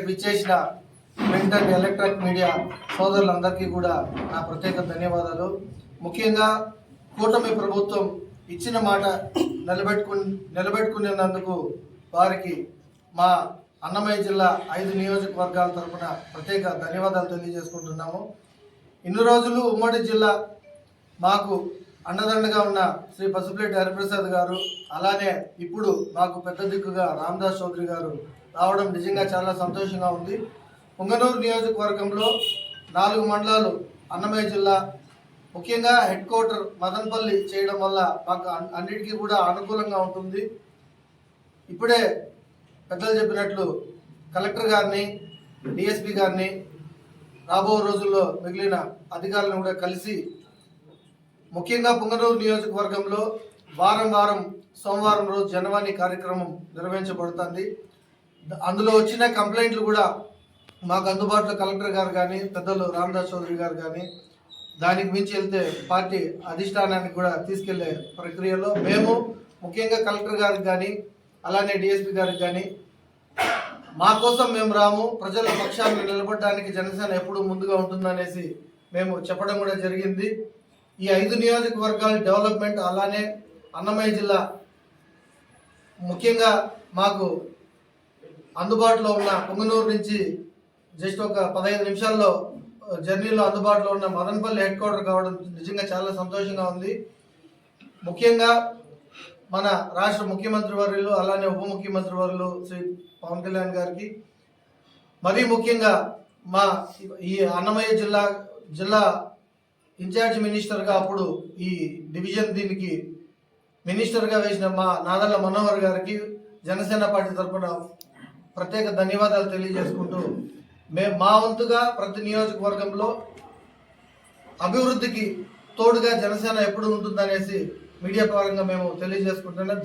విచ్చేసిన print and electronic media సోదరులందరికీ కూడా నా ప్రత్యేక ధన్యవాదాలు. ముఖ్యంగా కూటమి ప్రభుత్వం ఇచ్చిన మాట నిలబెట్టుకునేందుకు వారికి మా అన్నమయ్య జిల్లా 5 నియోజకవర్గాల తరఫున ప్రత్యేక ధన్యవాదాలు తెలియజేసుకుంటున్నాము. ఇన్ని రోజులు ఉమ్మడి జిల్లా మాకు అండదండగా ఉన్న శ్రీ పసుపులేటి హరిప్రసాద్ గారు, అలానే ఇప్పుడు మాకు పెద్ద దిక్కుగా రామదాస్ చౌదరి గారు రావడం నిజంగా చాలా సంతోషంగా ఉంది. పుంగనూరు నియోజకవర్గంలో 4 మండలాలు అన్నమయ్య జిల్లా, ముఖ్యంగా హెడ్ క్వార్టర్ మదనపల్లి చేయడం వల్ల మాకు అన్నిటికీ కూడా అనుకూలంగా ఉంటుంది. ఇప్పుడే పెద్దలు చెప్పినట్లు కలెక్టర్ గారిని, డిఎస్పీ గారిని, రాబో రోజుల్లో మిగిలిన అధికారులను కూడా కలిసి ముఖ్యంగా పుంగనూరు నియోజకవర్గంలో వారం సోమవారం రోజు జనవాణి కార్యక్రమం నిర్వహించబడుతుంది. అందులో వచ్చిన కంప్లైంట్లు కూడా మాకు అందుబాటులో కలెక్టర్ గారు కానీ, పెద్దలు రామదాస్ చౌదరి గారు కానీ, దానికి మించి వెళ్తే పార్టీ అధిష్టానానికి కూడా తీసుకెళ్లే ప్రక్రియలో మేము ముఖ్యంగా కలెక్టర్ గారికి కానీ, అలానే డిఎస్పీ గారికి కానీ, మా కోసం మేము రాము, ప్రజల పక్షాన్ని నిలబడడానికి జనసేన ఎప్పుడు ముందుగా ఉంటుందనేసి మేము చెప్పడం కూడా జరిగింది. ఈ 5 నియోజకవర్గాల డెవలప్మెంట్, అలానే అన్నమయ్య జిల్లా ముఖ్యంగా మాకు అందుబాటులో ఉన్న పుంగనూరు నుంచి జస్ట్ ఒక 15 నిమిషాల్లో జర్నీలో అందుబాటులో ఉన్న మదనపల్లి హెడ్ క్వార్టర్ కావడం నిజంగా చాలా సంతోషంగా ఉంది. ముఖ్యంగా మన రాష్ట్ర ముఖ్యమంత్రి వర్యులు, అలానే ఉప ముఖ్యమంత్రి వర్యులు శ్రీ పవన్ కళ్యాణ్ గారికి, మరీ ముఖ్యంగా మా ఈ అన్నమయ్య జిల్లా ఇన్ఛార్జ్ మినిస్టర్గా అప్పుడు ఈ డివిజన్ దీనికి మినిస్టర్గా వేసిన మా నాదల్ల మనోహర్ గారికి జనసేన పార్టీ తరఫున ప్రత్యేక ధన్యవాదాలు తెలియజేసుకుంటూ, మా వంతుగా ప్రతి నియోజకవర్గంలో అభివృద్ధికి తోడుగా జనసేన ఎప్పుడు ఉంటుందనేసి మీడియా పరంగా మేము తెలియజేసుకుంటున్నాం.